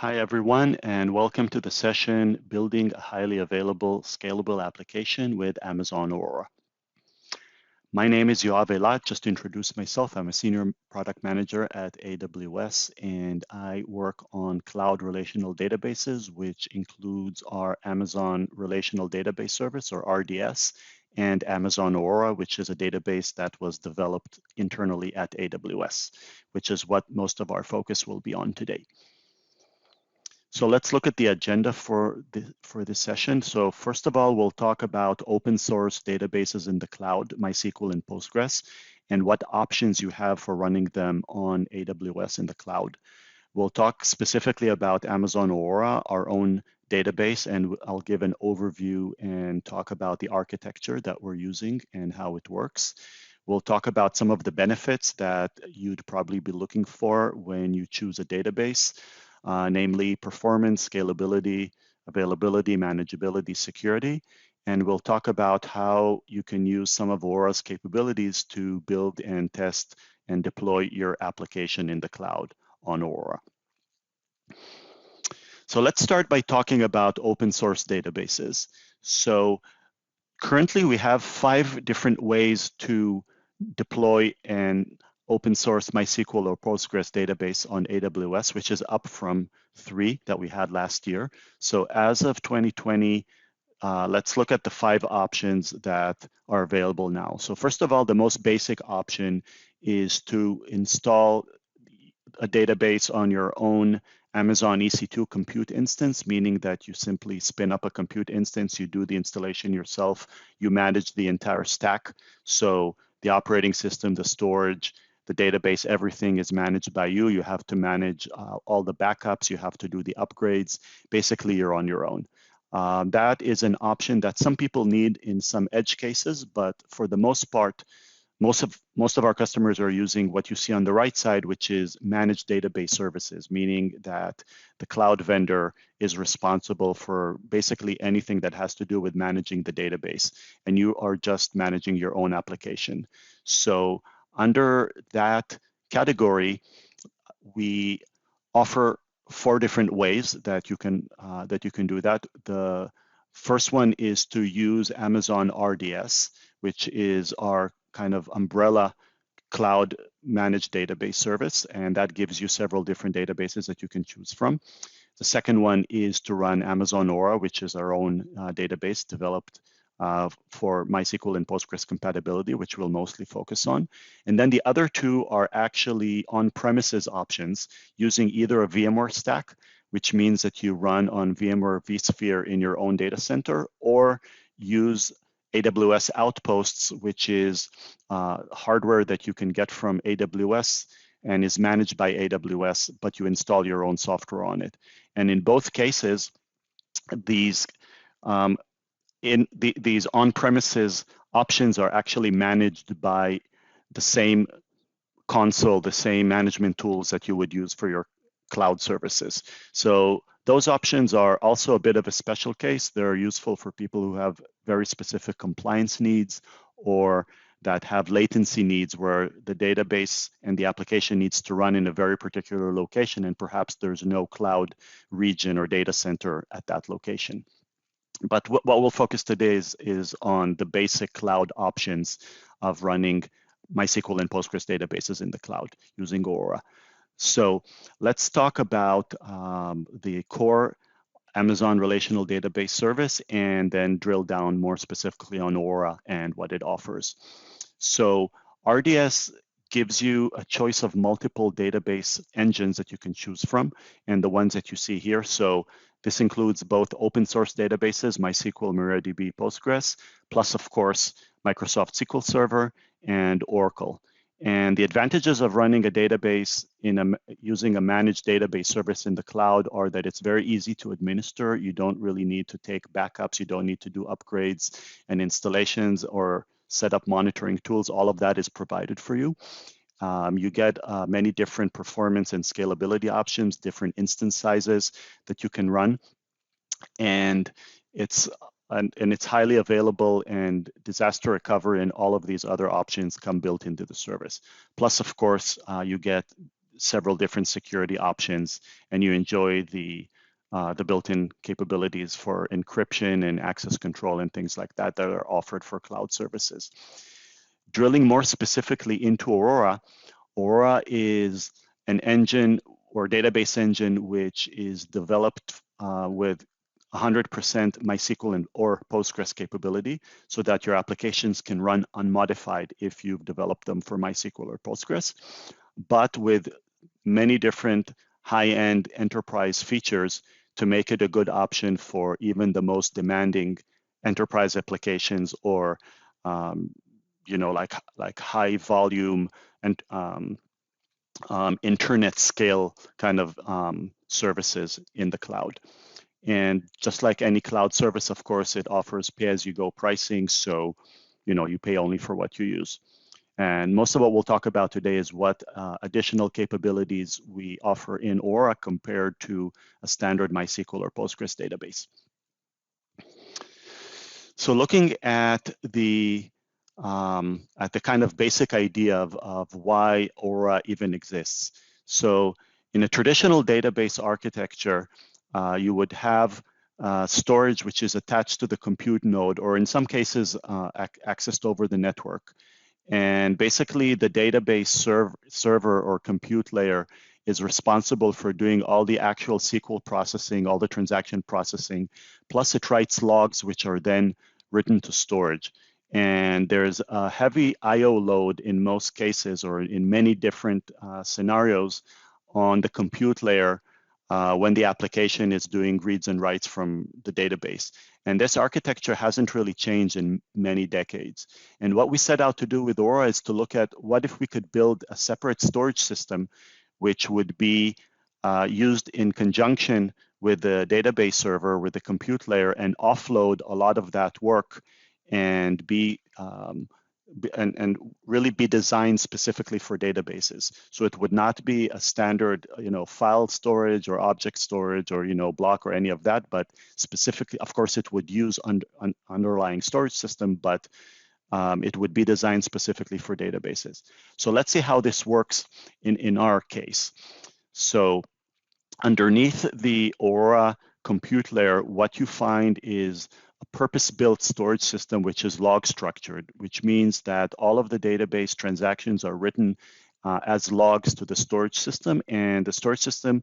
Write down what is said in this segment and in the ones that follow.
Hi, everyone, and welcome to the session, Building a Highly Available Scalable Application with Amazon Aurora. My name is Yoav Eilat. Just to introduce myself, I'm a Senior Product Manager at AWS, and I work on cloud relational databases, which includes our Amazon Relational Database Service, or RDS, and Amazon Aurora, which is a database that was developed internally at AWS, which is what most of our focus will be on today. So let's look at the agenda for this session. So first of all, we'll talk about open source databases in the cloud, MySQL and Postgres, and what options you have for running them on AWS in the cloud. We'll talk specifically about Amazon Aurora, our own database, and I'll give an overview and talk about the architecture that we're using and how it works. We'll talk about some of the benefits that you'd probably be looking for when you choose a database. Namely performance, scalability, availability, manageability, security. And we'll talk about how you can use some of Aurora's capabilities to build and test and deploy your application in the cloud on Aurora. So let's start by talking about open source databases. So currently we have 5 different ways to deploy and open source MySQL or Postgres database on AWS, which is up from 3 that we had last year. So as of 2020, let's look at the 5 options that are available now. So first of all, the most basic option is to install a database on your own Amazon EC2 compute instance, meaning that you simply spin up a compute instance, you do the installation yourself, you manage the entire stack. So the operating system, the storage, the database, everything is managed by you. You have to manage all the backups. You have to do the upgrades. Basically, you're on your own. That is an option that some people need in some edge cases, but for the most part, most of our customers are using what you see on the right side, which is managed database services, meaning that the cloud vendor is responsible for basically anything that has to do with managing the database, and you are just managing your own application. So under that category, we offer 4 different ways that you can do that. The first one is to use Amazon RDS, which is our kind of umbrella cloud managed database service, and that gives you several different databases that you can choose from. The second one is to run Amazon Aurora, which is our own database developed for MySQL and Postgres compatibility, which we'll mostly focus on. And then the other 2 are actually on-premises options using either a VMware stack, which means that you run on VMware vSphere in your own data center, or use AWS Outposts, which is hardware that you can get from AWS and is managed by AWS, but you install your own software on it. And in both cases, these these on-premises options are actually managed by the same console, the same management tools that you would use for your cloud services. So those options are also a bit of a special case. They're useful for people who have very specific compliance needs or that have latency needs where the database and the application needs to run in a very particular location, and perhaps there's no cloud region or data center at that location. But what we'll focus today is on the basic cloud options of running MySQL and Postgres databases in the cloud using Aurora. So let's talk about the core Amazon Relational Database Service and then drill down more specifically on Aurora and what it offers. So RDS gives you a choice of multiple database engines that you can choose from, and the ones that you see here. So this includes both open source databases, MySQL, MariaDB, Postgres, plus of course, Microsoft SQL Server and Oracle. And the advantages of running a database using a managed database service in the cloud are that it's very easy to administer. You don't really need to take backups. You don't need to do upgrades and installations or set up monitoring tools. All of that is provided for you. You get many different performance and scalability options, different instance sizes that you can run. And it's highly available, and disaster recovery and all of these other options come built into the service. Plus, of course, you get several different security options, and you enjoy the built-in capabilities for encryption and access control and things like that that are offered for cloud services. Drilling more specifically into Aurora, Aurora is an engine or database engine which is developed with 100% MySQL and or Postgres capability so that your applications can run unmodified if you've developed them for MySQL or Postgres, but with many different high-end enterprise features to make it a good option for even the most demanding enterprise applications or like high volume and internet scale kind of services in the cloud. And just like any cloud service, of course, it offers pay-as-you-go pricing, so you pay only for what you use. And most of what we'll talk about today is what additional capabilities we offer in Aurora compared to a standard MySQL or Postgres database. So looking at the kind of basic idea of why Aurora even exists. So in a traditional database architecture, you would have storage which is attached to the compute node, or in some cases accessed over the network. And basically the database server or compute layer is responsible for doing all the actual SQL processing, all the transaction processing, plus it writes logs which are then written to storage. And there's a heavy IO load in most cases, or in many different scenarios on the compute layer when the application is doing reads and writes from the database. And this architecture hasn't really changed in many decades. And what we set out to do with Aurora is to look at what if we could build a separate storage system which would be used in conjunction with the database server, with the compute layer, and offload a lot of that work and and really be designed specifically for databases. So it would not be a standard, file storage or object storage or, block or any of that, but specifically, of course, it would use underlying storage system, but it would be designed specifically for databases. So let's see how this works in our case. So underneath the Aurora compute layer, what you find is a purpose-built storage system which is log structured, which means that all of the database transactions are written as logs to the storage system, and the storage system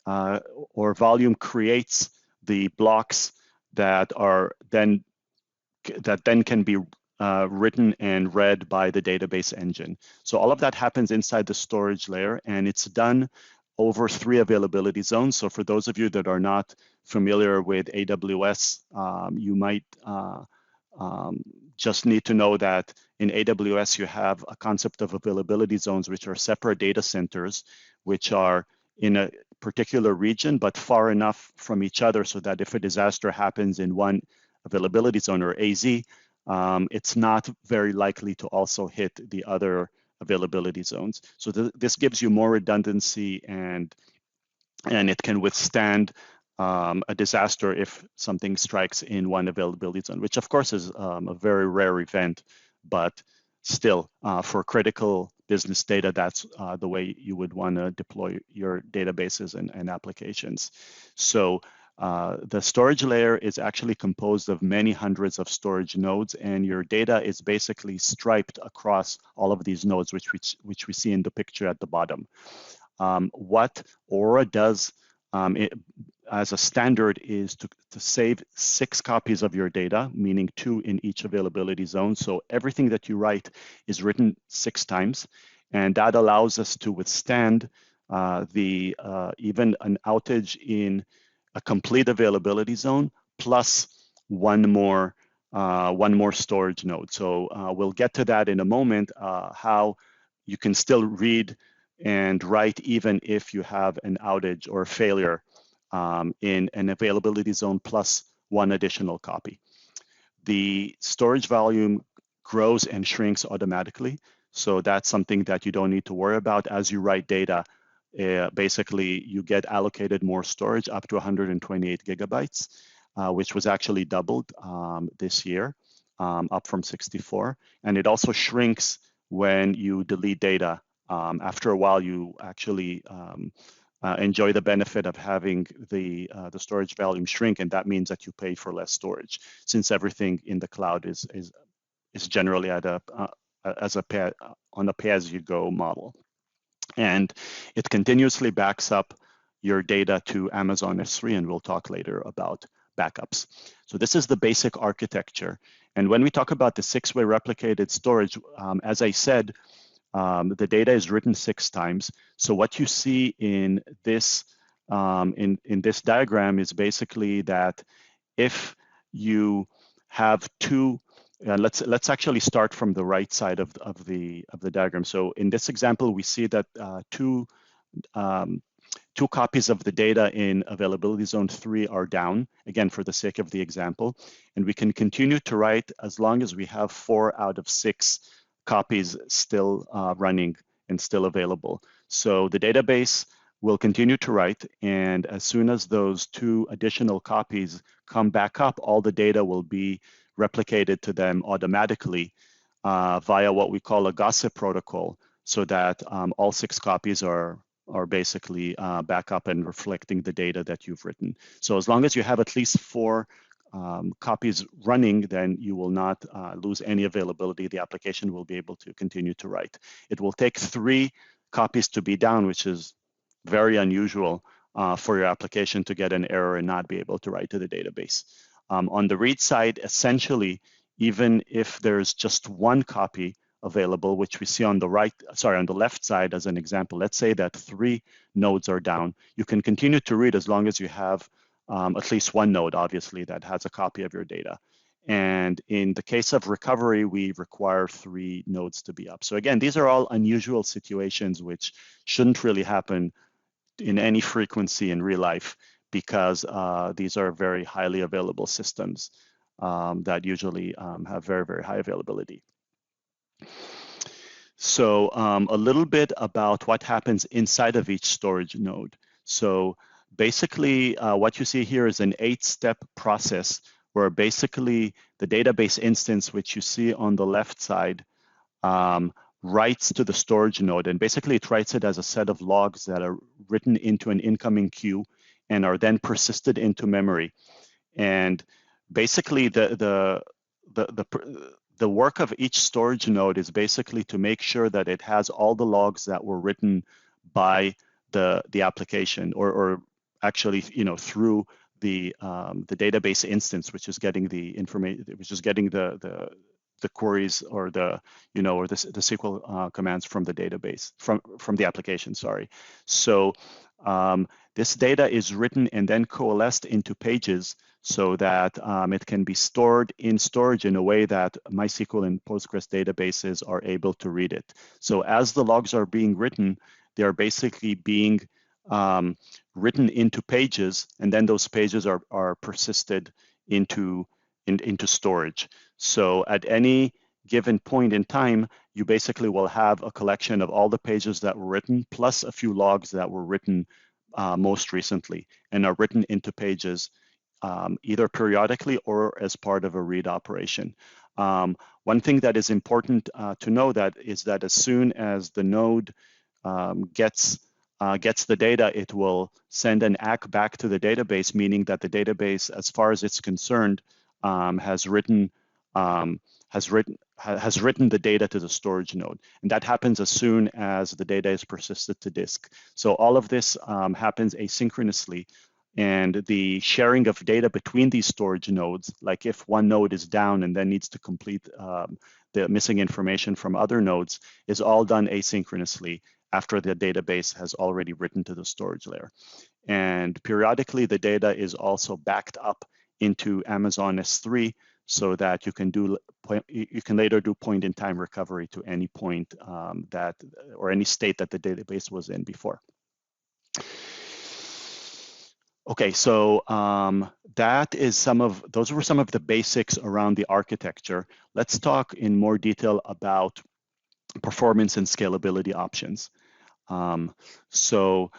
or volume creates the blocks that then can be written and read by the database engine. So all of that happens inside the storage layer, and it's done over 3 availability zones. So for those of you that are not familiar with AWS, you might just need to know that in AWS, you have a concept of availability zones, which are separate data centers, which are in a particular region, but far enough from each other so that if a disaster happens in one availability zone, or AZ, it's not very likely to also hit the other availability zones. So this gives you more redundancy, and it can withstand a disaster if something strikes in one availability zone, which of course is a very rare event, but still for critical business data, that's the way you would want to deploy your databases and applications. So the storage layer is actually composed of many hundreds of storage nodes, and your data is basically striped across all of these nodes, which we see in the picture at the bottom. What Aurora does as a standard is to save 6 copies of your data, meaning 2 in each availability zone. So everything that you write is written 6 times, and that allows us to withstand even an outage in a complete availability zone plus one more storage node. So we'll get to that in a moment, how you can still read and write even if you have an outage or failure in an availability zone plus 1 additional copy. The storage volume grows and shrinks automatically. So that's something that you don't need to worry about. As you write data, basically you get allocated more storage up to 128 gigabytes, which was actually doubled this year, up from 64. And it also shrinks when you delete data After a while, you actually enjoy the benefit of having the storage volume shrink, and that means that you pay for less storage, since everything in the cloud is generally at a on a pay-as-you-go model, and it continuously backs up your data to Amazon S3, and we'll talk later about backups. So this is the basic architecture. And when we talk about the 6-way replicated storage, as I said, the data is written 6 times. So what you see in this this diagram is basically that if you have two, let's actually start from the right side of the diagram. So in this example, we see that two copies of the data in availability zone 3 are down, again, for the sake of the example. And we can continue to write as long as we have 4 out of 6 copies still running and still available. So the database will continue to write, and as soon as those 2 additional copies come back up, all the data will be replicated to them automatically via what we call a gossip protocol, so that all 6 copies are basically back up and reflecting the data that you've written. So as long as you have at least 4 copies running, then you will not lose any availability. The application will be able to continue to write. It will take 3 copies to be down, which is very unusual for your application to get an error and not be able to write to the database. On the read side, essentially, even if there's just 1 copy available, which we see on the on the left side as an example, let's say that 3 nodes are down, you can continue to read as long as you have at least 1 node, obviously, that has a copy of your data. And in the case of recovery, we require 3 nodes to be up. So again, these are all unusual situations which shouldn't really happen in any frequency in real life, because these are very highly available systems that usually have very, very high availability. So a little bit about what happens inside of each storage node. So basically, what you see here is an 8-step process where basically the database instance, which you see on the left side, writes to the storage node, and basically it writes it as a set of logs that are written into an incoming queue and are then persisted into memory. And basically the work of each storage node is basically to make sure that it has all the logs that were written by the application, or actually, through the database instance, which is getting the information, which is getting the queries or the SQL commands from the database, from the application, sorry. So this data is written and then coalesced into pages so that it can be stored in storage in a way that MySQL and Postgres databases are able to read it. So as the logs are being written, they are basically being written into pages, and then those pages are persisted into storage. So at any given point in time, you basically will have a collection of all the pages that were written plus a few logs that were written most recently and are written into pages either periodically or as part of a read operation. One thing that is important to know is that as soon as the node gets the data, it will send an ACK back to the database, meaning that the database, as far as it's concerned, has written the data to the storage node, and that happens as soon as the data is persisted to disk. So all of this happens asynchronously, and the sharing of data between these storage nodes, like if one node is down and then needs to complete the missing information from other nodes, is all done asynchronously after the database has already written to the storage layer. And periodically, the data is also backed up into Amazon S3 so that you can later do point-in-time recovery to any point or any state that the database was in before. Okay, so those were some of the basics around the architecture. Let's talk in more detail about performance and scalability options. So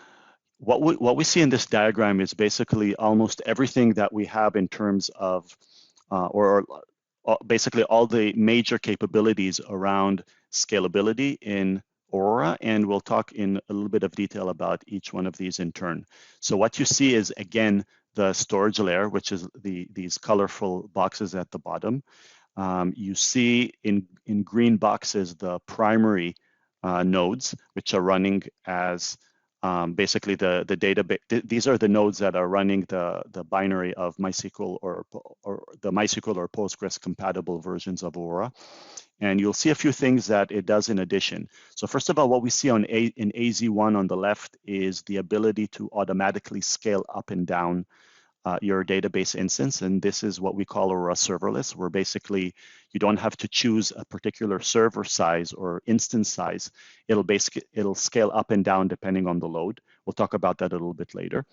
what we see in this diagram is basically almost everything that we have in terms of, basically all the major capabilities around scalability Aurora, and we'll talk in a little bit of detail about each one of these in turn. So what you see is, again, the storage layer, which is these colorful boxes at the bottom. You see in green boxes the primary nodes, which are running as basically the database. These are the nodes that are running the binary of MySQL or the MySQL or Postgres compatible versions of Aurora. And you'll see a few things that it does in addition. So first of all, what we see in AZ1 on the left is the ability to automatically scale up and down your database instance, and this is what we call Aurora Serverless, where basically you don't have to choose a particular server size or instance size. It'll scale up and down depending on the load. We'll talk about that a little bit later.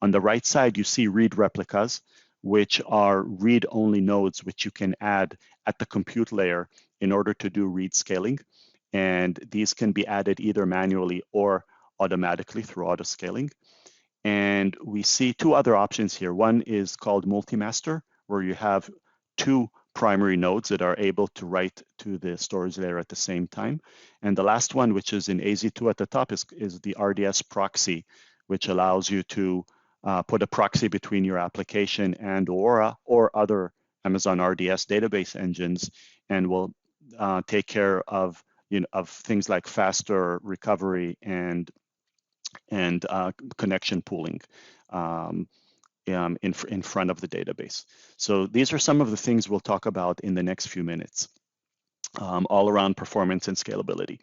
On the right side, you see read replicas, which are read-only nodes which you can add at the compute layer in order to do read scaling. And these can be added either manually or automatically through auto scaling. And we see two other options here. One is called multi-master, where you have two primary nodes that are able to write to the storage layer at the same time. And the last one, which is in AZ2 at the top, is the Rds Proxy, which allows you to put a proxy between your application and Aurora or other Amazon RDS database engines, and will take care of things like faster recovery and connection pooling in front of the database. So these are some of the things we'll talk about in the next few minutes, all around performance and scalability.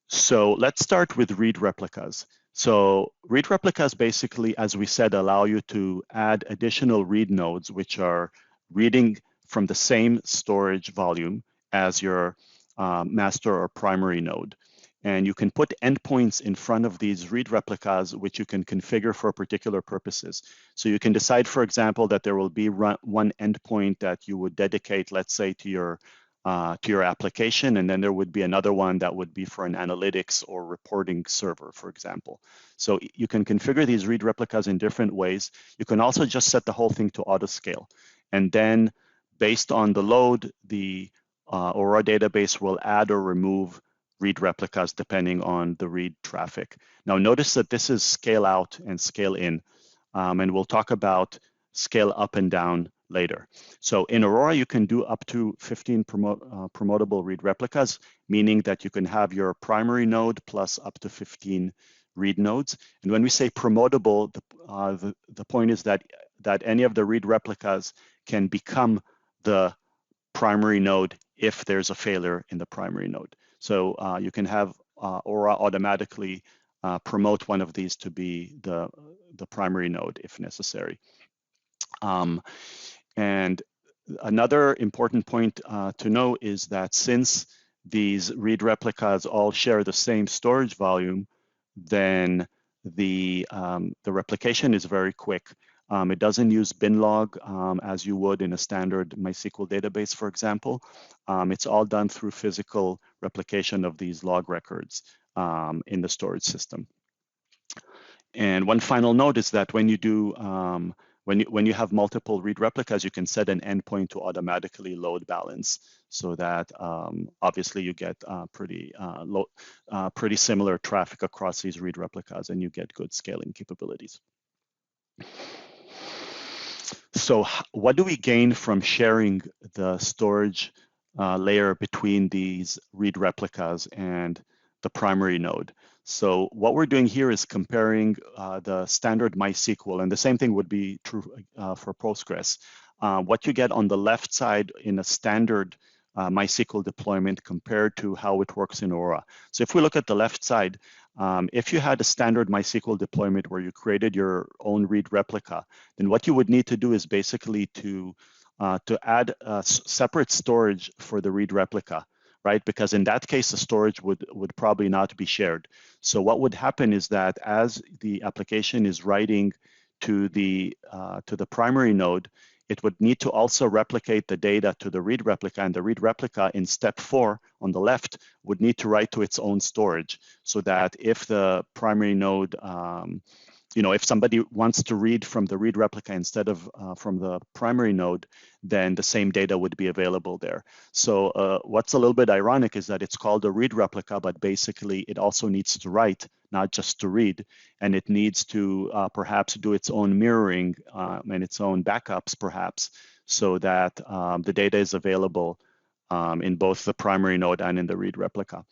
So let's start with read replicas. So read replicas basically, as we said, allow you to add additional read nodes, which are reading from the same storage volume as your master or primary node. And you can put endpoints in front of these read replicas, which you can configure for particular purposes. So you can decide, for example, that there will be one endpoint that you would dedicate, let's say, to your application, and then there would be another one that would be for an analytics or reporting server, for example. So you can configure these read replicas in different ways. You can also just set the whole thing to auto scale. And then based on the load, the Aurora database will add or remove read replicas depending on the read traffic. Now notice that this is scale out and scale in, and we'll talk about scale up and down later. So in Aurora, you can do up to 15 promotable read replicas, meaning that you can have your primary node plus up to 15 read nodes. And when we say promotable, the point is that any of the read replicas can become the primary node if there's a failure in the primary node. So you can have Aurora automatically promote one of these to be the primary node if necessary. And another important point to know is that since these read replicas all share the same storage volume, then the replication is very quick. It doesn't use binlog as you would in a standard MySQL database, for example. It's all done through physical replication of these log records in the storage system. And one final note is that when you do when you have multiple read replicas, you can set an endpoint to automatically load balance, so that obviously you get pretty similar traffic across these read replicas, and you get good scaling capabilities. So what do we gain from sharing the storage layer between these read replicas and the primary node? So what we're doing here is comparing the standard MySQL, and the same thing would be true for Postgres. What you get on the left side in a standard MySQL deployment compared to how it works in Aurora. So if we look at the left side, if you had a standard MySQL deployment where you created your own read replica, then what you would need to do is basically to add a separate storage for the read replica, right? Because in that case, the storage would probably not be shared. So what would happen is that as the application is writing to the primary node, it would need to also replicate the data to the read replica, and the read replica in step 4 on the left would need to write to its own storage, so that if the primary node if somebody wants to read from the read replica instead of from the primary node, then the same data would be available there. So what's a little bit ironic is that it's called a read replica, but basically it also needs to write, not just to read, and it needs to perhaps do its own mirroring and its own backups perhaps, so that the data is available in both the primary node and in the read replica.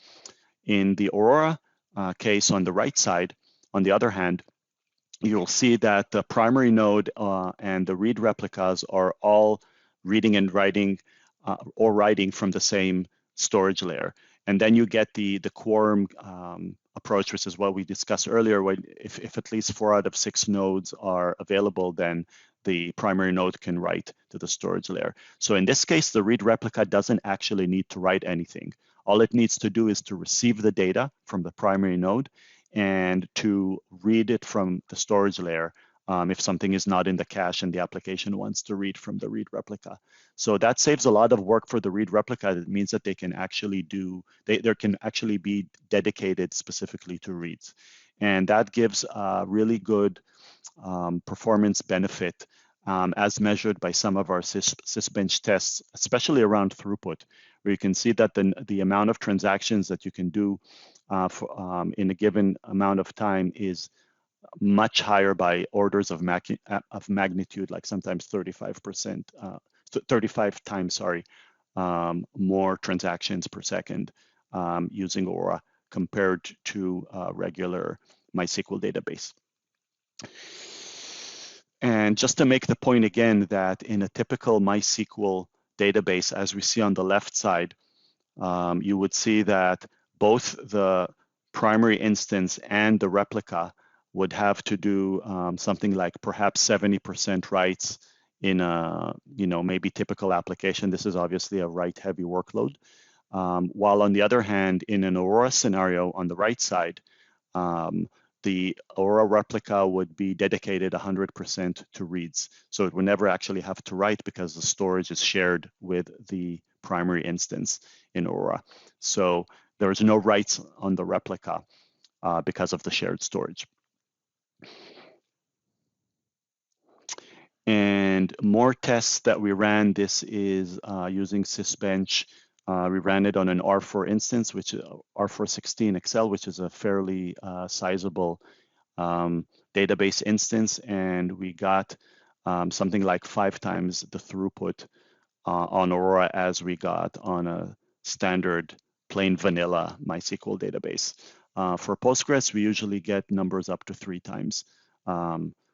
In the Aurora case on the right side, on the other hand, you'll see that the primary node and the read replicas are all reading and writing or writing from the same storage layer. And then you get the quorum approach, which is what we discussed earlier, where if at least 4 out of 6 nodes are available, then the primary node can write to the storage layer. So in this case, the read replica doesn't actually need to write anything. All it needs to do is to receive the data from the primary node and to read it from the storage layer if something is not in the cache and the application wants to read from the read replica. So that saves a lot of work for the read replica. It means that they can actually there can actually be dedicated specifically to reads. And that gives a really good performance benefit as measured by some of our sysbench tests, especially around throughput, where you can see that the amount of transactions that you can do in a given amount of time is much higher by orders of magnitude, like sometimes 35%, 35 times, sorry, more transactions per second using Aurora compared to a regular MySQL database. And just to make the point again that in a typical MySQL database, as we see on the left side, you would see that both the primary instance and the replica would have to do something like perhaps 70% writes in a maybe typical application. This is obviously a write-heavy workload. While on the other hand, in an Aurora scenario on the right side, the Aurora replica would be dedicated 100% to reads. So it would never actually have to write because the storage is shared with the primary instance in Aurora. So there is no writes on the replica because of the shared storage. And more tests that we ran, this is using sysbench. We ran it on an R4 instance, which is R416 Excel, which is a fairly sizable database instance. And we got something like 5 times the throughput on Aurora as we got on a standard plain vanilla MySQL database. For Postgres, we usually get numbers up to 3 times.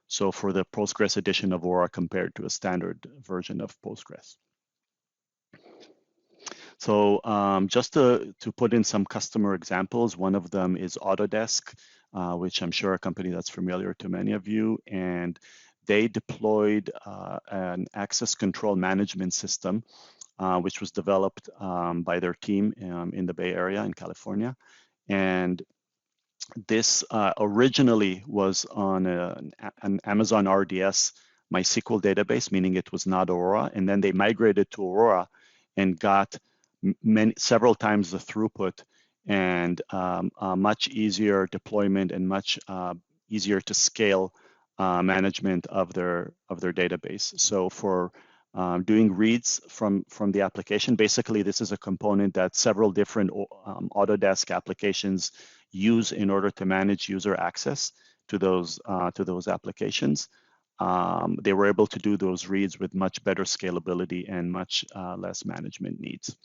So for the Postgres edition of Aurora compared to a standard version of Postgres. So just to put in some customer examples, one of them is Autodesk, which I'm sure a company that's familiar to many of you. And they deployed an access control management system, which was developed by their team in the Bay Area in California. And this originally was on an Amazon RDS MySQL database, meaning it was not Aurora. And then they migrated to Aurora and got several times the throughput and much easier deployment and much easier to scale management of their database. So for doing reads from the application, basically this is a component that several different Autodesk applications use in order to manage user access to those applications. They were able to do those reads with much better scalability and much less management needs.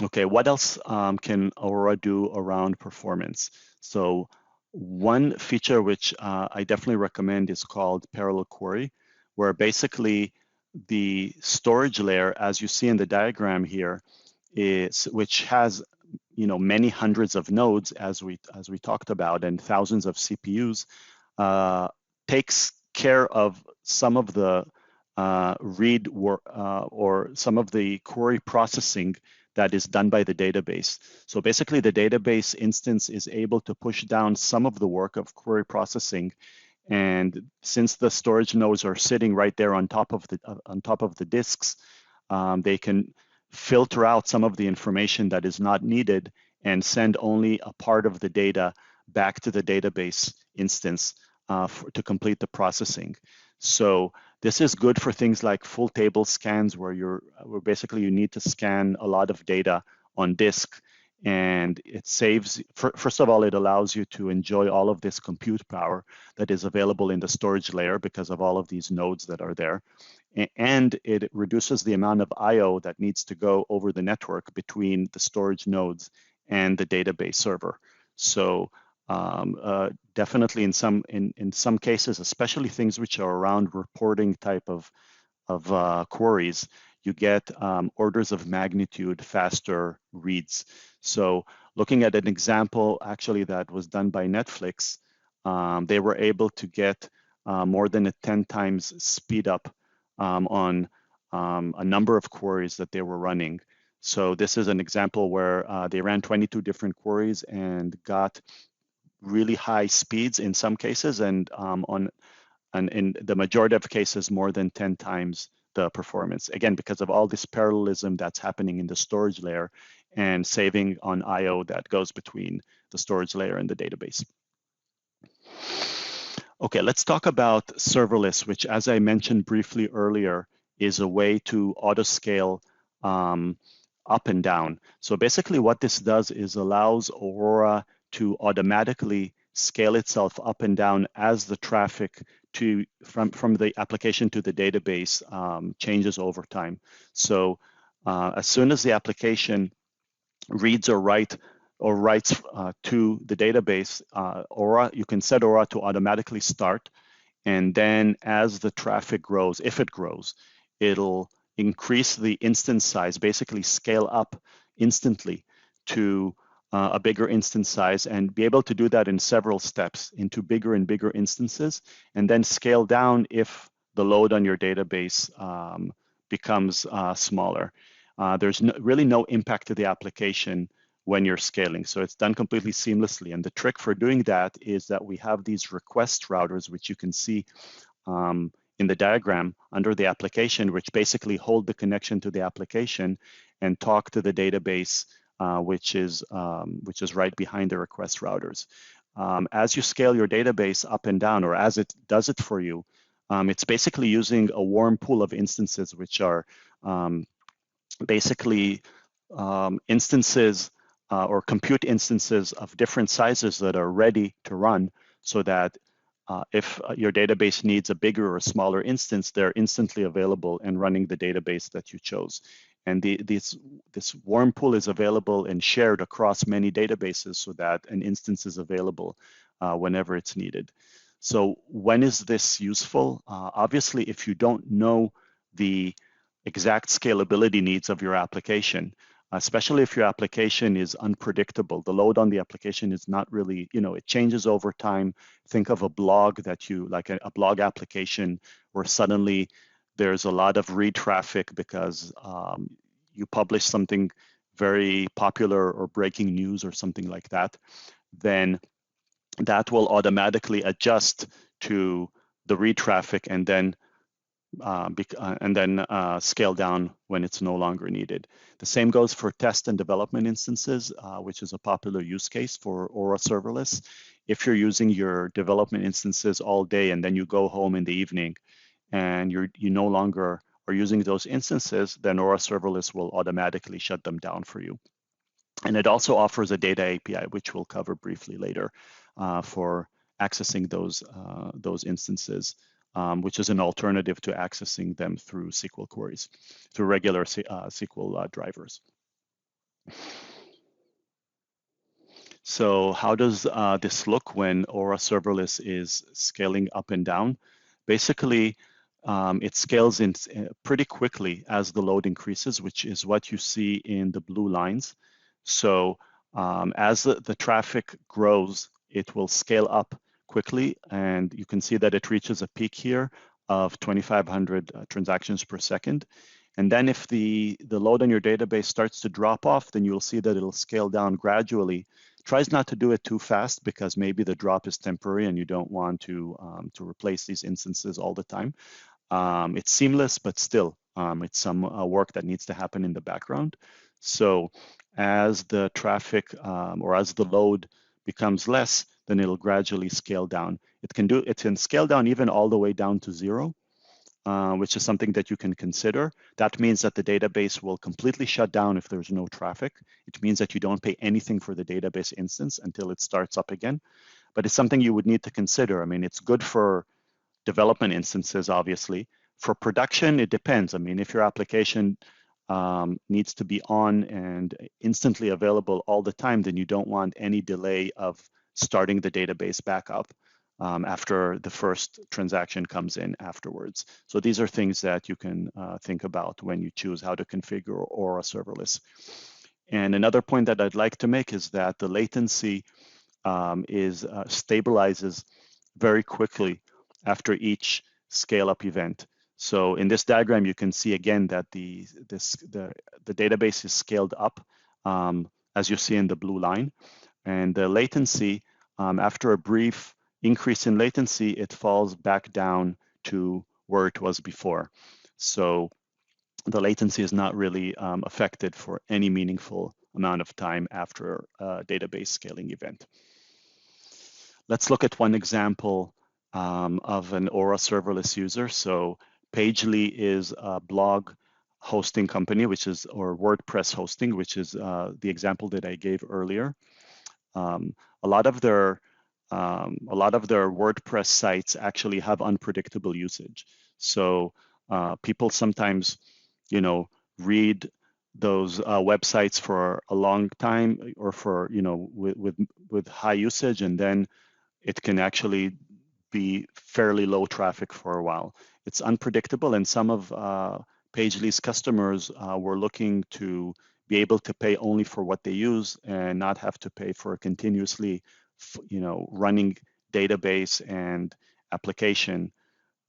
Okay, what else can Aurora do around performance? So one feature which I definitely recommend is called parallel query, where basically the storage layer, as you see in the diagram here, which has many hundreds of nodes as we talked about and thousands of CPUs, takes care of some of the read or some of the query processing that is done by the database. So basically the database instance is able to push down some of the work of query processing. And since the storage nodes are sitting right there on top of the disks, they can filter out some of the information that is not needed and send only a part of the data back to the database instance to complete the processing. So this is good for things like full table scans where basically you need to scan a lot of data on disk, and it saves, first of all, it allows you to enjoy all of this compute power that is available in the storage layer because of all of these nodes that are there. And it reduces the amount of I/O that needs to go over the network between the storage nodes and the database server. So definitely in some cases, especially things which are around reporting type of queries, you get orders of magnitude faster reads. So looking at an example actually that was done by Netflix, they were able to get more than a 10 times speed up on a number of queries that they were running. So this is an example where they ran 22 different queries and got really high speeds in some cases, and in the majority of cases, more than 10 times the performance. Again, because of all this parallelism that's happening in the storage layer and saving on I/O that goes between the storage layer and the database. Okay, let's talk about serverless, which, as I mentioned briefly earlier, is a way to auto-scale up and down. So basically what this does is allows Aurora to automatically scale itself up and down as the traffic from the application to the database changes over time. So as soon as the application reads or writes to the database, Aurora, you can set Aurora to automatically start. And then as the traffic grows, if it grows, it'll increase the instance size, basically scale up instantly to a bigger instance size, and be able to do that in several steps into bigger and bigger instances, and then scale down if the load on your database becomes smaller. There's really no impact to the application when you're scaling. So it's done completely seamlessly. And the trick for doing that is that we have these request routers, which you can see in the diagram under the application, which basically hold the connection to the application and talk to the database, which is right behind the request routers. As you scale your database up and down, or as it does it for you, it's basically using a warm pool of instances, which are basically instances or compute instances of different sizes that are ready to run, so that if your database needs a bigger or smaller instance, they're instantly available and running the database that you chose. And this warm pool is available and shared across many databases so that an instance is available whenever it's needed. So when is this useful? Obviously, if you don't know the exact scalability needs of your application, especially if your application is unpredictable. The load on the application is not really, it changes over time. Think of a blog like a blog application where suddenly there's a lot of read traffic because you publish something very popular or breaking news or something like that. Then that will automatically adjust to the read traffic and then scale down when it's no longer needed. The same goes for test and development instances, which is a popular use case for Aurora Serverless. If you're using your development instances all day and then you go home in the evening and you no longer are using those instances, then Aurora Serverless will automatically shut them down for you. And it also offers a data API, which we'll cover briefly later, for accessing those instances, which is an alternative to accessing them through SQL queries, through regular SQL drivers. So how does this look when Aurora Serverless is scaling up and down? Basically, it scales in pretty quickly as the load increases, which is what you see in the blue lines. So as the traffic grows, it will scale up quickly, and you can see that it reaches a peak here of 2,500 transactions per second. And then if the load on your database starts to drop off, then you'll see that it'll scale down gradually. Tries not to do it too fast because maybe the drop is temporary and you don't want to replace these instances all the time. It's seamless, but still, it's some work that needs to happen in the background. So as the traffic or as the load becomes less, then it'll gradually scale down. It can scale down even all the way down to 0, which is something that you can consider. That means that the database will completely shut down if there's no traffic. It means that you don't pay anything for the database instance until it starts up again. But it's something you would need to consider. I mean, it's good for development instances, obviously. For production, it depends. I mean, if your application needs to be on and instantly available all the time, then you don't want any delay of starting the database back up after the first transaction comes in afterwards. So these are things that you can think about when you choose how to configure Aurora Serverless. And another point that I'd like to make is that the latency stabilizes very quickly after each scale-up event. So in this diagram, you can see again that the database is scaled up, as you see in the blue line, and the latency after a brief increase in latency, it falls back down to where it was before. So the latency is not really affected for any meaningful amount of time after a database scaling event. Let's look at one example of an Aura serverless user. So Pagely is a blog hosting company, or WordPress hosting, which is the example that I gave earlier. A lot of their WordPress sites actually have unpredictable usage. So people sometimes, read those websites for a long time or for, with high usage, and then it can actually be fairly low traffic for a while. It's unpredictable, and some of Pagely's customers were looking to be able to pay only for what they use and not have to pay for a continuously, running database and application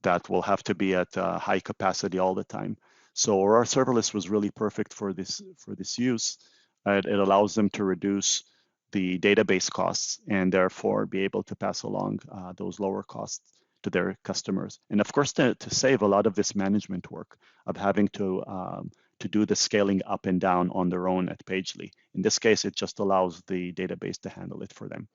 that will have to be at high capacity all the time. So Aurora Serverless was really perfect for this use. It allows them to reduce the database costs and therefore be able to pass along those lower costs to their customers. And of course, to save a lot of this management work of having to do the scaling up and down on their own at Pagely. In this case, it just allows the database to handle it for them.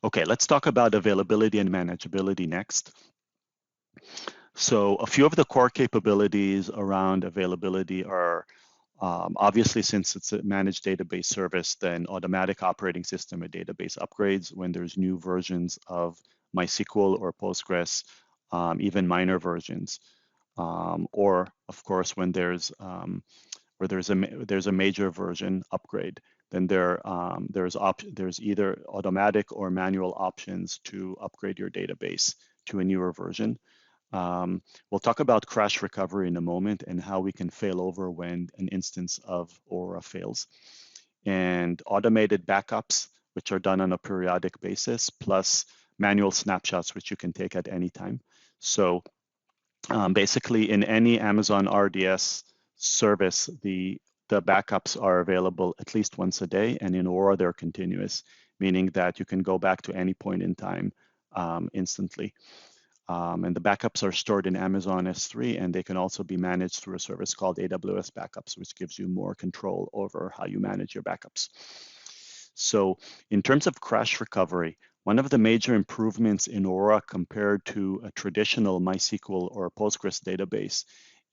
Okay, let's talk about availability and manageability next. So a few of the core capabilities around availability are obviously, since it's a managed database service, then automatic operating system and database upgrades when there's new versions of MySQL or Postgres, even minor versions, or of course when there's a major version upgrade, then there's either automatic or manual options to upgrade your database to a newer version. We'll talk about crash recovery in a moment and how we can fail over when an instance of Aurora fails. And automated backups, which are done on a periodic basis, plus manual snapshots, which you can take at any time. So basically in any Amazon RDS service, the backups are available at least once a day, and in Aurora they're continuous, meaning that you can go back to any point in time instantly. And the backups are stored in Amazon S3, and they can also be managed through a service called AWS Backups, which gives you more control over how you manage your backups. So in terms of crash recovery, one of the major improvements in Aurora compared to a traditional MySQL or Postgres database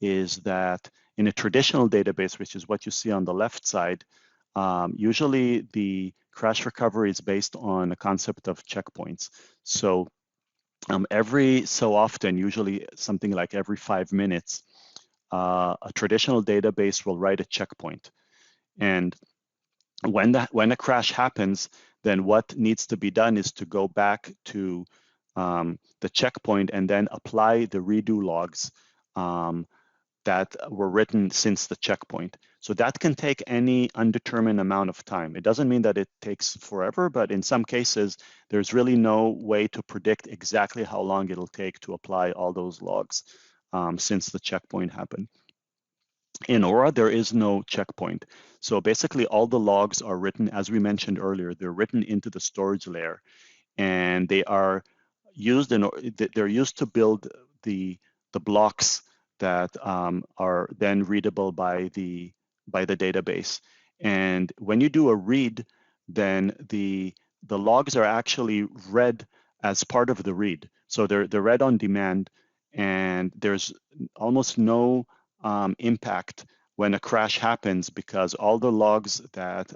is that in a traditional database, which is what you see on the left side, usually the crash recovery is based on a concept of checkpoints. So every so often, usually something like every 5 minutes, a traditional database will write a checkpoint. And when a crash happens, then what needs to be done is to go back to the checkpoint and then apply the redo logs that were written since the checkpoint. So that can take any undetermined amount of time. It doesn't mean that it takes forever, but in some cases, there's really no way to predict exactly how long it'll take to apply all those logs since the checkpoint happened. In Aura, there is no checkpoint. So basically all the logs are written, as we mentioned earlier, they're written into the storage layer, and they are used to build the blocks that are then readable by the database. And when you do a read, then the logs are actually read as part of the read. So they're read on demand, and there's almost no impact when a crash happens because all the logs that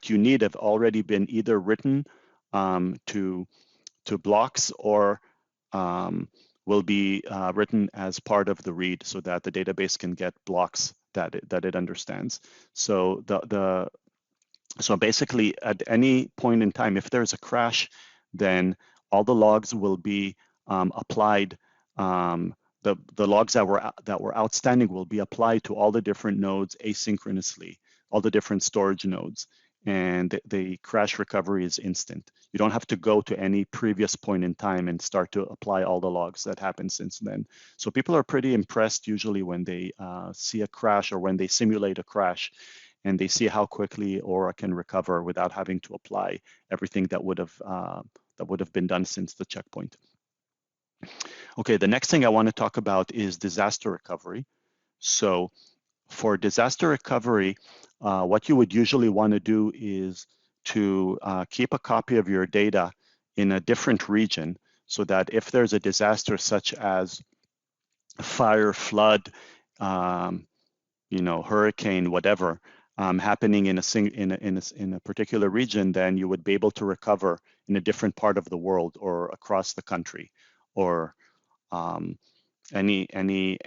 you need have already been either written to blocks or will be written as part of the read so that the database can get blocks that it understands. So so basically at any point in time, if there's a crash, then all the logs will be applied. The logs that were outstanding will be applied to all the different nodes asynchronously, all the different storage nodes, and the crash recovery is instant. You don't have to go to any previous point in time and start to apply all the logs that happened since then. So people are pretty impressed usually when they see a crash or when they simulate a crash, and they see how quickly Aurora can recover without having to apply everything that would have been done since the checkpoint. Okay, the next thing I want to talk about is disaster recovery. So for disaster recovery, what you would usually want to do is to keep a copy of your data in a different region so that if there's a disaster such as fire, flood, hurricane, whatever, happening in a particular region, then you would be able to recover in a different part of the world or across the country, or in any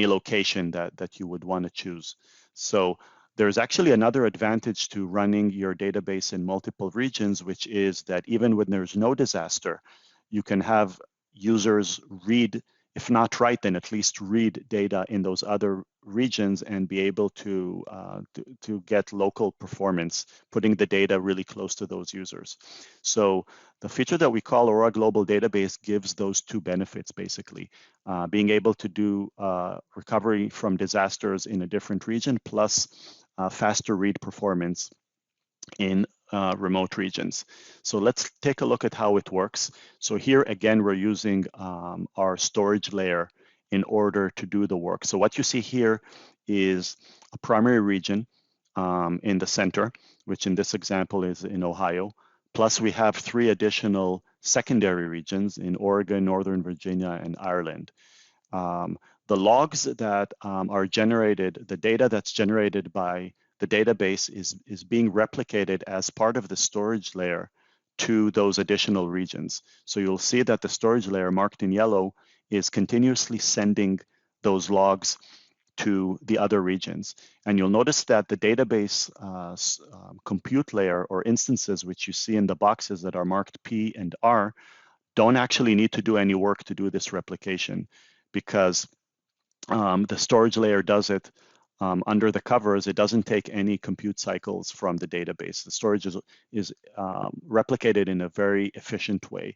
location that you would want to choose. So there's actually another advantage to running your database in multiple regions, which is that even when there's no disaster, you can have users read, if not write, then at least read data in those other regions and be able to get local performance, putting the data really close to those users. So the feature that we call Aurora Global Database gives those two benefits, basically. Being able to do recovery from disasters in a different region, plus faster read performance in remote regions. So let's take a look at how it works. So here again, we're using our storage layer in order to do the work. So what you see here is a primary region in the center, which in this example is in Ohio. Plus we have 3 additional secondary regions in Oregon, Northern Virginia, and Ireland. The logs that are generated, the data that's generated by the database is being replicated as part of the storage layer to those additional regions. So you'll see that the storage layer marked in yellow is continuously sending those logs to the other regions. And you'll notice that the database compute layer or instances, which you see in the boxes that are marked P and R, don't actually need to do any work to do this replication, because the storage layer does it under the covers. It doesn't take any compute cycles from the database. The storage is replicated in a very efficient way.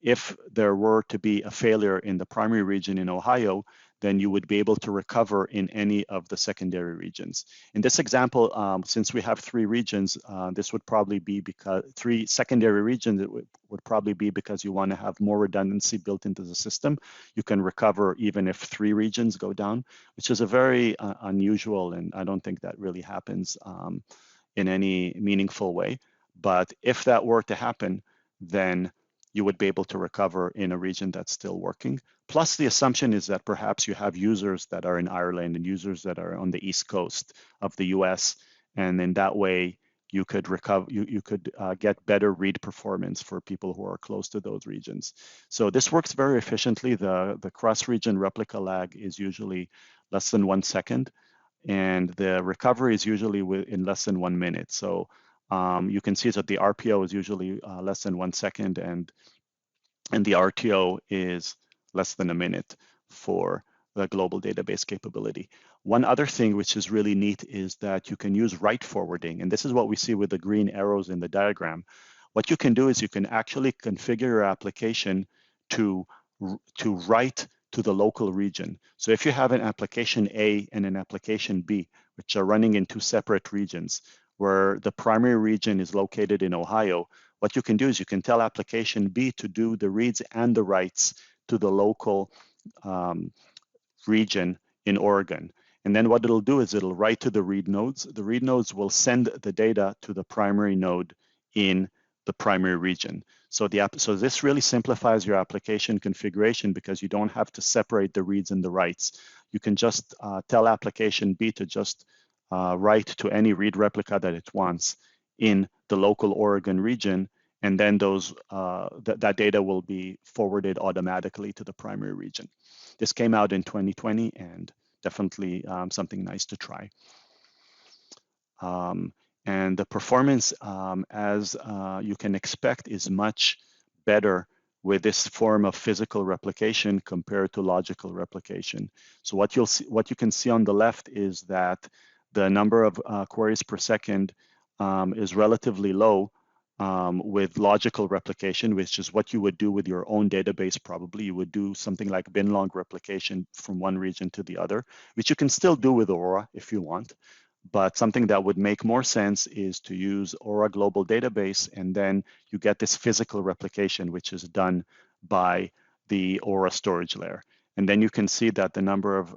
If there were to be a failure in the primary region in Ohio, then you would be able to recover in any of the secondary regions. In this example, since we have 3 regions, this would probably be because 3 secondary regions, it would probably be because you want to have more redundancy built into the system. You can recover even if 3 regions go down, which is a very unusual, and I don't think that really happens in any meaningful way. But if that were to happen, then you would be able to recover in a region that's still working. Plus, the assumption is that perhaps you have users that are in Ireland and users that are on the East Coast of the US, and in that way, you could recover. You could get better read performance for people who are close to those regions. So this works very efficiently. The cross-region replica lag is usually less than 1 second, and the recovery is usually in less than 1 minute. So you can see that the RPO is usually less than 1 second, and the RTO is less than a minute for the global database capability. One other thing which is really neat is that you can use write forwarding, and this is what we see with the green arrows in the diagram. What you can do is you can actually configure your application to write to the local region. So if you have an application A and an application B, which are running in 2 separate regions, where the primary region is located in Ohio, what you can do is you can tell application B to do the reads and the writes to the local region in Oregon. And then what it'll do is it'll write to the read nodes. The read nodes will send the data to the primary node in the primary region. So this really simplifies your application configuration because you don't have to separate the reads and the writes. You can just tell application B to just write to any read replica that it wants in the local Oregon region, and then that data will be forwarded automatically to the primary region. This came out in 2020 and definitely something nice to try. And the performance, as you can expect, is much better with this form of physical replication compared to logical replication. So what you can see on the left is that the number of queries per second is relatively low with logical replication, which is what you would do with your own database. Probably you would do something like bin log replication from one region to the other, which you can still do with Aurora if you want. But something that would make more sense is to use Aurora Global Database, and then you get this physical replication, which is done by the Aurora storage layer. And then you can see that the number of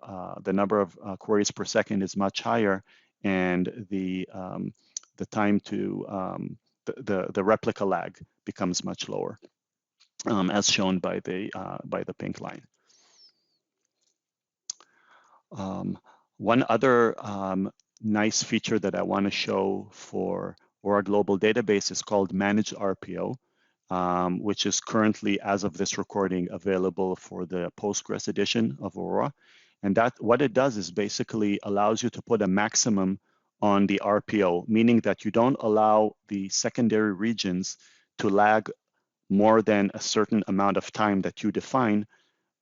queries per second is much higher, and the time to the replica lag becomes much lower, as shown by the pink line. One other nice feature that I want to show for Aurora Global Database is called Managed RPO, which is currently, as of this recording, available for the Postgres edition of Aurora. And what it does is basically allows you to put a maximum on the RPO, meaning that you don't allow the secondary regions to lag more than a certain amount of time that you define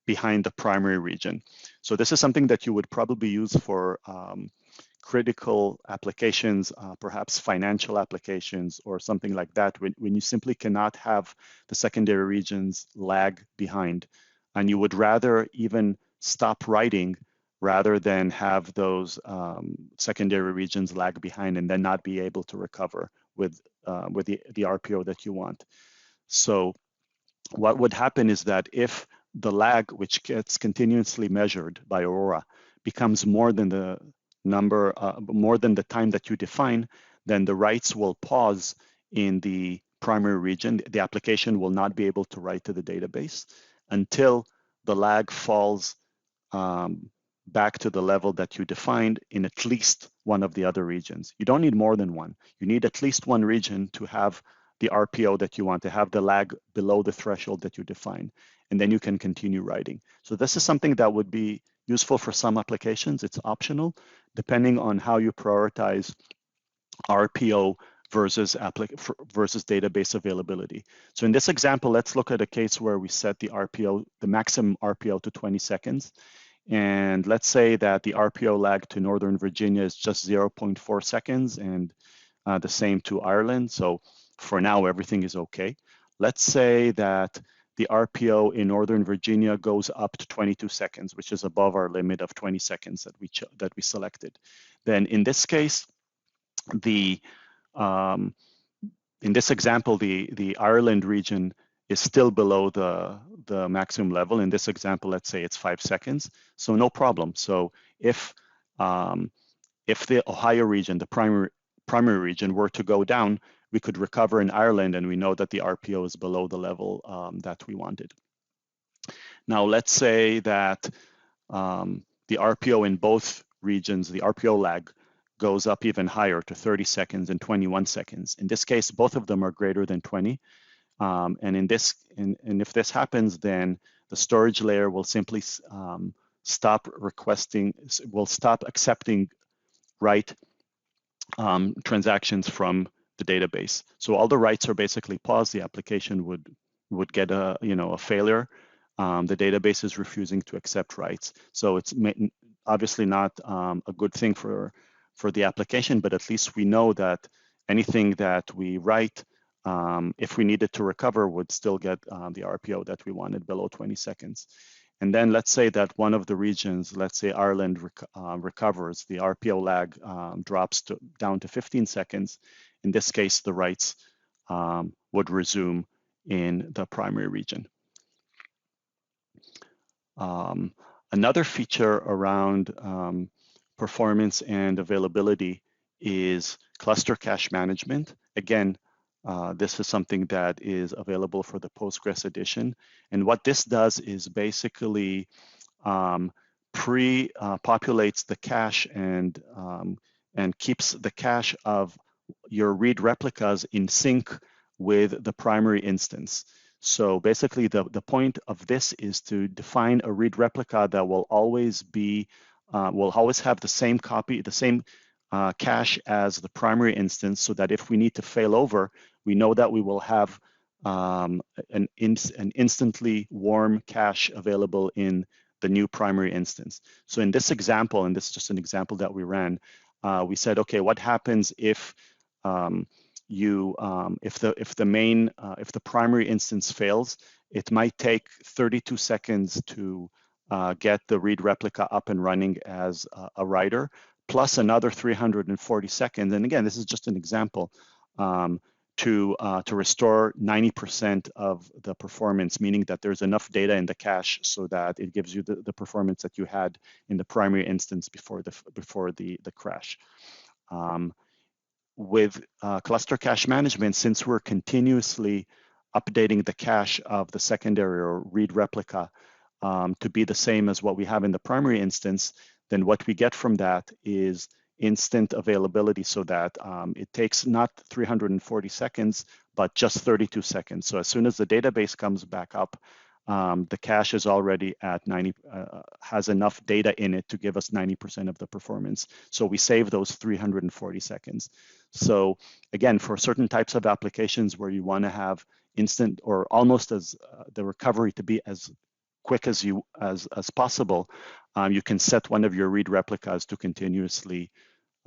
behind the primary region. So this is something that you would probably use for critical applications, perhaps financial applications or something like that, when you simply cannot have the secondary regions lag behind. And you would rather even stop writing rather than have those secondary regions lag behind and then not be able to recover with the RPO that you want. So what would happen is that if the lag, which gets continuously measured by Aurora, becomes more than the time that you define, then the writes will pause in the primary region. The application will not be able to write to the database until the lag falls back to the level that you defined in at least one of the other regions. You don't need more than one. You need at least one region to have the RPO that you want, to have the lag below the threshold that you define, and then you can continue writing. So this is something that would be useful for some applications. It's optional, depending on how you prioritize RPO versus database availability. So in this example, let's look at a case where we set the maximum RPO to 20 seconds. And let's say that the RPO lag to Northern Virginia is just 0.4 seconds and the same to Ireland. So for now, everything is okay. Let's say that the RPO in Northern Virginia goes up to 22 seconds, which is above our limit of 20 seconds that we selected. Then in this case, in this example, the Ireland region is still below the maximum level. In this example, let's say it's 5 seconds, so no problem. So if the Ohio region, the primary region, were to go down, we could recover in Ireland, and we know that the RPO is below the level that we wanted. Now, let's say that the RPO in both regions, the RPO lag, goes up even higher to 30 seconds and 21 seconds. In this case, both of them are greater than 20. And if this happens, then the storage layer will simply stop accepting write transactions from the database. So all the writes are basically paused. The application would get a failure. The database is refusing to accept writes. So it's obviously not a good thing for the application, but at least we know that anything that we write, if we needed to recover, would still get the RPO that we wanted below 20 seconds. And then let's say that one of the regions, let's say Ireland, recovers, the RPO lag drops down to 15 seconds. In this case, the writes would resume in the primary region. Another feature around performance and availability is cluster cache management. Again, this is something that is available for the Postgres edition. And what this does is basically pre-populates the cache and keeps the cache of your read replicas in sync with the primary instance. So basically the point of this is to define a read replica that will always have the same copy, the same cache as the primary instance, so that if we need to fail over, we know that we will have an instantly warm cache available in the new primary instance. So in this example, and this is just an example that we ran, we said, okay, what happens if if the primary instance fails? It might take 32 seconds to get the read replica up and running as a writer, plus another 340 seconds. And again, this is just an example. To restore 90% of the performance, meaning that there's enough data in the cache so that it gives you the performance that you had in the primary instance before the crash. With cluster cache management, since we're continuously updating the cache of the secondary or read replica to be the same as what we have in the primary instance, then what we get from that is instant availability, so that it takes not 340 seconds, but just 32 seconds. So as soon as the database comes back up, the cache is already at 90, has enough data in it to give us 90% of the performance. So we save those 340 seconds. So again, for certain types of applications where you want to have instant or almost as the recovery to be as quick as possible, you can set one of your read replicas to continuously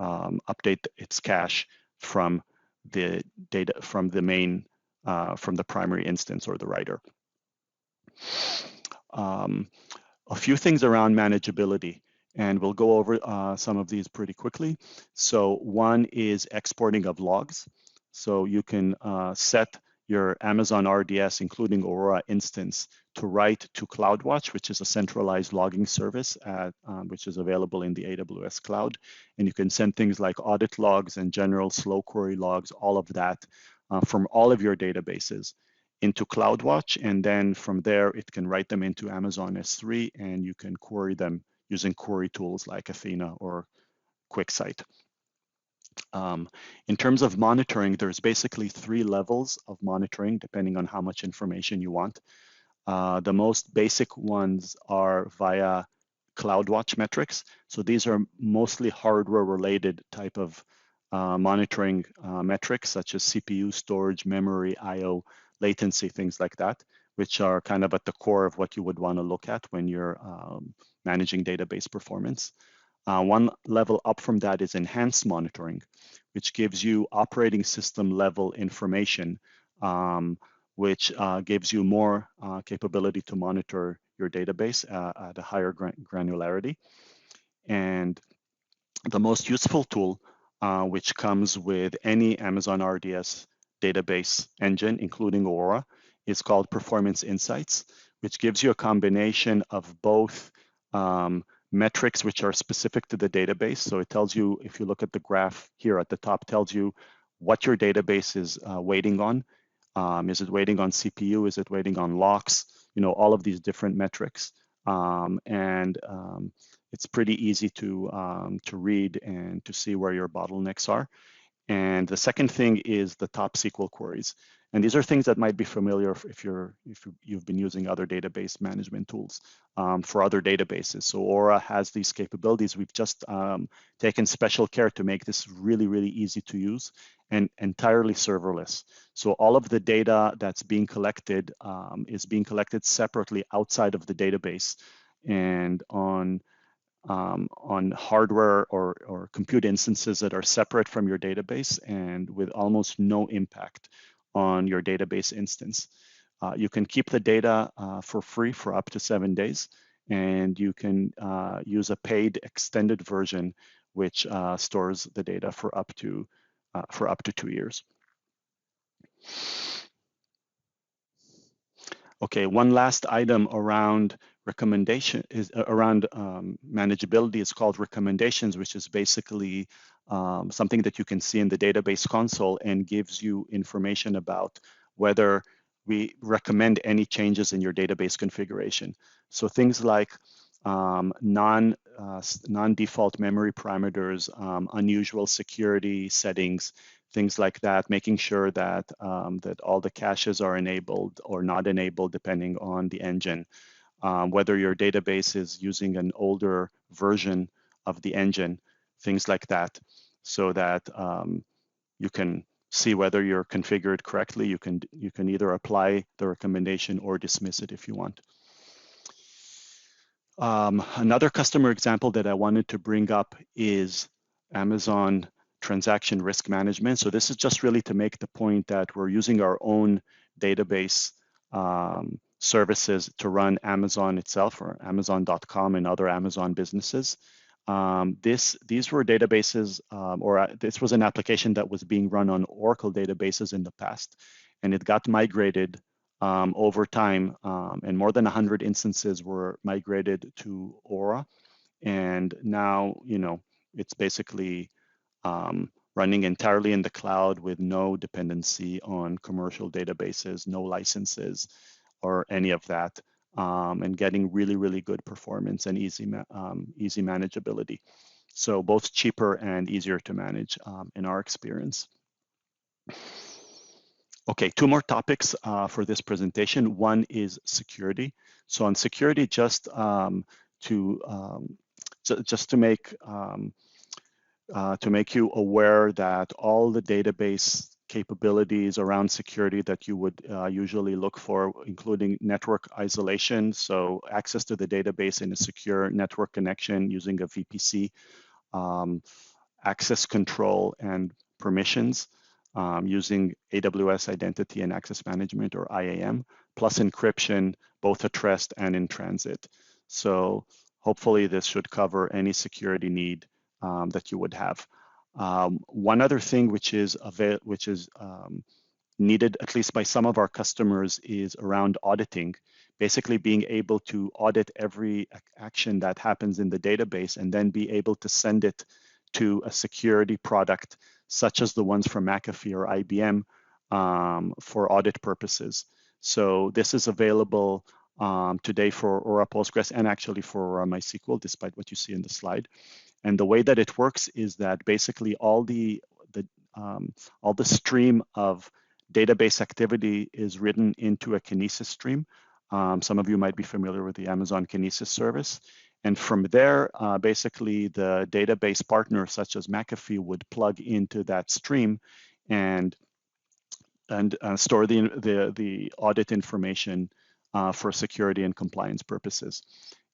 update its cache from the data from the main from the primary instance or the writer. A few things around manageability, and we'll go over some of these pretty quickly. So one is exporting of logs. So you can set your Amazon RDS, including Aurora instance, to write to CloudWatch, which is a centralized logging service which is available in the AWS cloud. And you can send things like audit logs and general slow query logs, all of that from all of your databases into CloudWatch. And then from there, it can write them into Amazon S3, and you can query them using query tools like Athena or QuickSight. In terms of monitoring, there's basically 3 levels of monitoring, depending on how much information you want. The most basic ones are via CloudWatch metrics. So these are mostly hardware-related type of monitoring metrics, such as CPU, storage, memory, I/O, latency, things like that, which are kind of at the core of what you would want to look at when you're managing database performance. One level up from that is enhanced monitoring, which gives you operating system level information, which gives you more capability to monitor your database at a higher granularity. And the most useful tool, which comes with any Amazon RDS database engine, including Aurora, is called Performance Insights, which gives you a combination of both metrics which are specific to the database. So it tells you, if you look at the graph here at the top, tells you what your database is waiting on. Is it waiting on CPU? Is it waiting on locks? You know, all of these different metrics. It's pretty easy to read and to see where your bottlenecks are. And the second thing is the top SQL queries. And these are things that might be familiar if you've been using other database management tools for other databases. So Aurora has these capabilities. We've just taken special care to make this really, really easy to use and entirely serverless. So all of the data that's being collected is being collected separately outside of the database and on hardware or compute instances that are separate from your database and with almost no impact on your database instance. You can keep the data for free for up to 7 days, and you can use a paid extended version which stores the data for up to 2 years. Okay, one last item around recommendation is around manageability is called recommendations, which is basically something that you can see in the database console and gives you information about whether we recommend any changes in your database configuration. So things like non-default memory parameters, unusual security settings, things like that, making sure that that all the caches are enabled or not enabled depending on the engine. Whether your database is using an older version of the engine, things like that, so that you can see whether you're configured correctly. You can either apply the recommendation or dismiss it if you want. Another customer example that I wanted to bring up is Amazon Transaction Risk Management. So this is just really to make the point that we're using our own database services to run Amazon itself, or Amazon.com and other Amazon businesses. These were databases, this was an application that was being run on Oracle databases in the past, and it got migrated over time, and more than 100 instances were migrated to Aurora, and now it's basically running entirely in the cloud with no dependency on commercial databases, no licenses, or any of that, and getting really, really good performance and easy manageability. So both cheaper and easier to manage in our experience. Okay, two more topics for this presentation. One is security. So on security, just to make you aware that all the database capabilities around security that you would usually look for, including network isolation, so access to the database in a secure network connection using a VPC, access control and permissions using AWS Identity and Access Management, or IAM, plus encryption, both at rest and in transit. So hopefully this should cover any security need that you would have. One other thing which is needed, at least by some of our customers, is around auditing. Basically being able to audit every action that happens in the database and then be able to send it to a security product, such as the ones from McAfee or IBM, for audit purposes. So this is available today for Aurora Postgres and actually for Aurora MySQL, despite what you see in the slide. And the way that it works is that basically all the stream of database activity is written into a Kinesis stream. Some of you might be familiar with the Amazon Kinesis service. And from there, basically the database partner, such as McAfee, would plug into that stream and store the audit information for security and compliance purposes.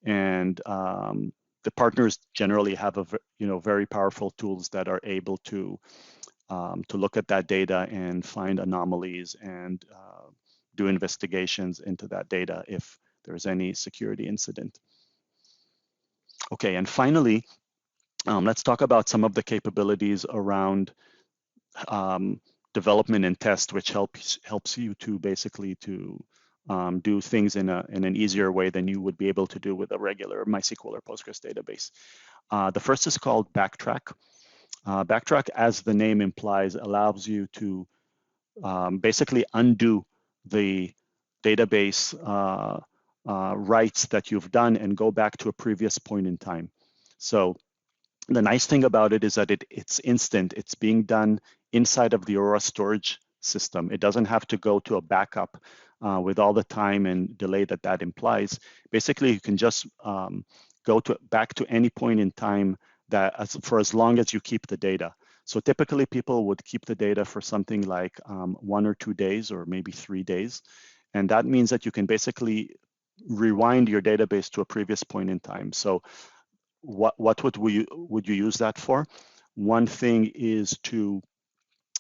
And the partners generally have very powerful tools that are able to look at that data and find anomalies and do investigations into that data if there's any security incident. Okay, and finally, let's talk about some of the capabilities around development and test, which helps you to basically do things in an easier way than you would be able to do with a regular MySQL or Postgres database. The first is called Backtrack. Backtrack, as the name implies, allows you to basically undo the database writes that you've done and go back to a previous point in time. So the nice thing about it is that it's instant. It's being done inside of the Aurora storage system. It doesn't have to go to a backup with all the time and delay that implies. Basically, you can just go back to any point in time for as long as you keep the data. So typically people would keep the data for something like 1 or 2 days or maybe 3 days. And that means that you can basically rewind your database to a previous point in time. So what would you use that for? One thing is to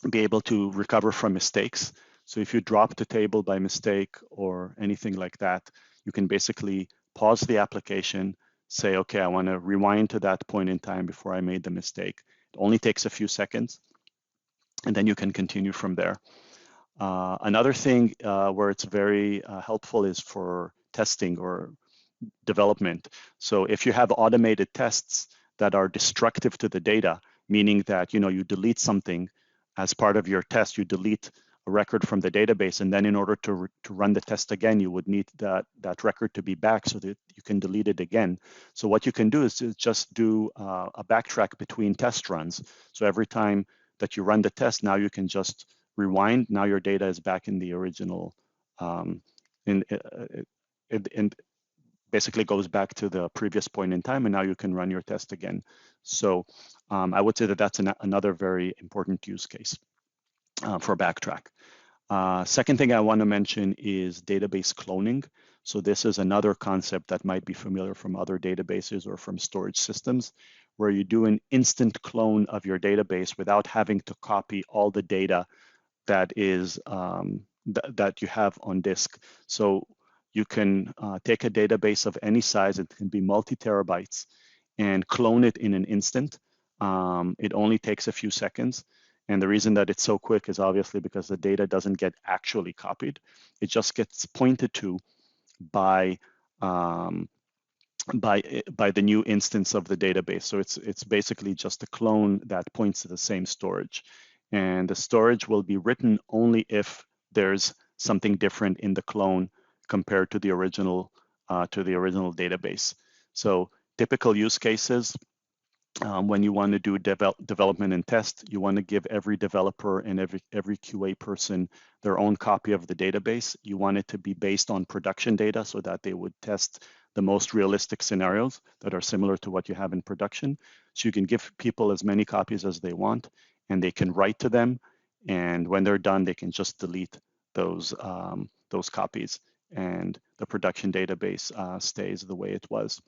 be able to recover from mistakes. So if you drop the table by mistake or anything like that, you can basically pause the application, say, okay, I want to rewind to that point in time before I made the mistake. It only takes a few seconds, and then you can continue from there. Another thing where it's very helpful is for testing or development. So if you have automated tests that are destructive to the data, meaning that you delete something as part of your test, you delete a record from the database, and then in order to run the test again, you would need that record to be back so that you can delete it again. So what you can do is to just do a backtrack between test runs. So every time that you run the test, now you can just rewind. Now your data is back in the original. In basically goes back to the previous point in time, and now you can run your test again. So I would say that that's another very important use case for Backtrack. Second thing I want to mention is database cloning. So this is another concept that might be familiar from other databases or from storage systems, where you do an instant clone of your database without having to copy all the data that is that you have on disk. So you can take a database of any size, it can be multi-terabytes, and clone it in an instant. It only takes a few seconds. And the reason that it's so quick is obviously because the data doesn't get actually copied. It just gets pointed to by the new instance of the database. So it's basically just a clone that points to the same storage. And the storage will be written only if there's something different in the clone compared to the original database. So typical use cases, when you want to do development and test, you want to give every developer and every QA person their own copy of the database. You want it to be based on production data so that they would test the most realistic scenarios that are similar to what you have in production. So you can give people as many copies as they want, and they can write to them. And when they're done, they can just delete those copies, and the production database stays the way it was.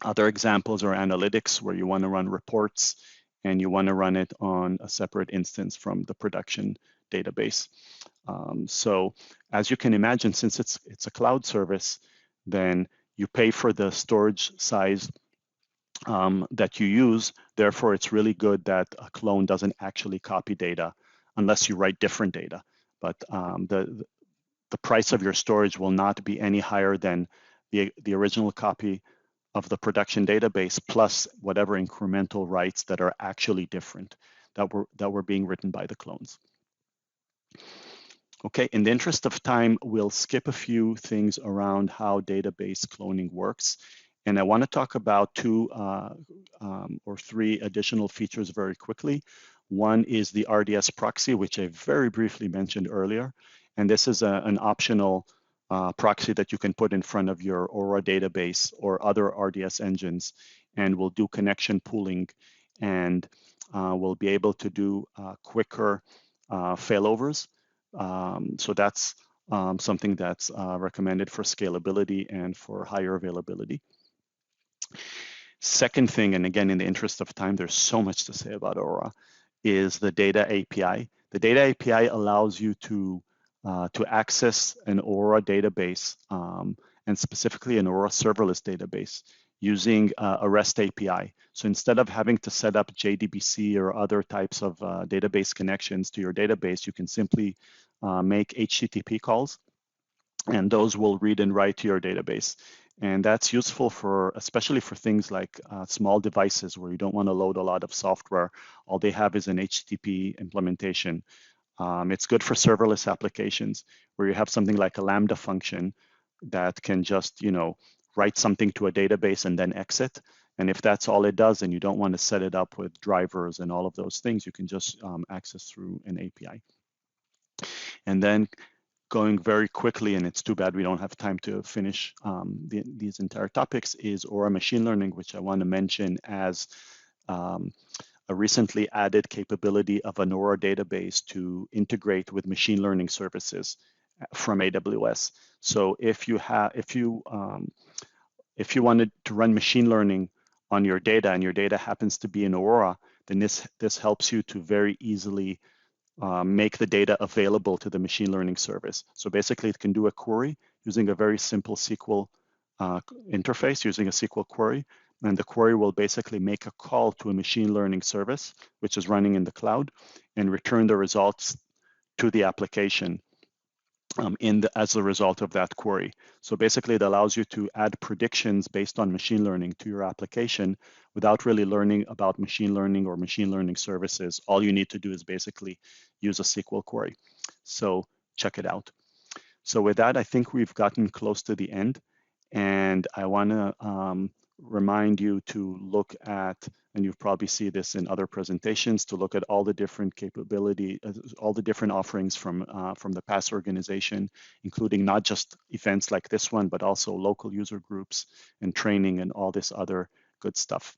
Other examples are analytics, where you want to run reports and you want to run it on a separate instance from the production database. So as you can imagine, since it's a cloud service, then you pay for the storage size that you use. Therefore, it's really good that a clone doesn't actually copy data unless you write different data. But the price of your storage will not be any higher than the original copy of the production database plus whatever incremental writes that are actually different that were being written by the clones. Okay, in the interest of time, we'll skip a few things around how database cloning works. And I want to talk about two or three additional features very quickly. One is the Rds Proxy, which I very briefly mentioned earlier. And this is an optional proxy that you can put in front of your Aurora database or other RDS engines, and will do connection pooling, and will be able to do quicker failovers. So that's something that's recommended for scalability and for higher availability. Second thing, and again, in the interest of time, there's so much to say about Aurora, is the data API. The data API allows you to access an Aurora database, and specifically an Aurora serverless database, using a REST API. So instead of having to set up JDBC or other types of database connections to your database, you can simply make HTTP calls, and those will read and write to your database. And that's useful especially for things like small devices where you don't want to load a lot of software. All they have is an HTTP implementation. It's good for serverless applications where you have something like a Lambda function that can just, write something to a database and then exit. And if that's all it does, and you don't want to set it up with drivers and all of those things, you can just access through an API. And then going very quickly, and it's too bad we don't have time to finish these entire topics, is Aurora Machine Learning, which I want to mention as a recently added capability of an Aurora database to integrate with machine learning services from AWS. So if you wanted to run machine learning on your data, and your data happens to be in Aurora, then this helps you to very easily make the data available to the machine learning service. So basically, it can do a query using a very simple SQL interface, using a SQL query, and the query will basically make a call to a machine learning service, which is running in the cloud, and return the results to the application as a result of that query. So basically, it allows you to add predictions based on machine learning to your application without really learning about machine learning or machine learning services. All you need to do is basically use a SQL query. So check it out. So with that, I think we've gotten close to the end. And I want to remind you to look at, and you've probably see this in other presentations, to look at all the different capability, all the different offerings from the PASS organization, including not just events like this one, but also local user groups and training and all this other good stuff.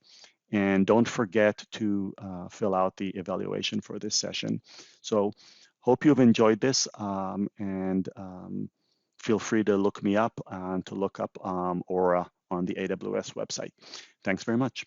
And don't forget to fill out the evaluation for this session. So hope you've enjoyed this, and feel free to look me up and to look up Aurora on the AWS website. Thanks very much.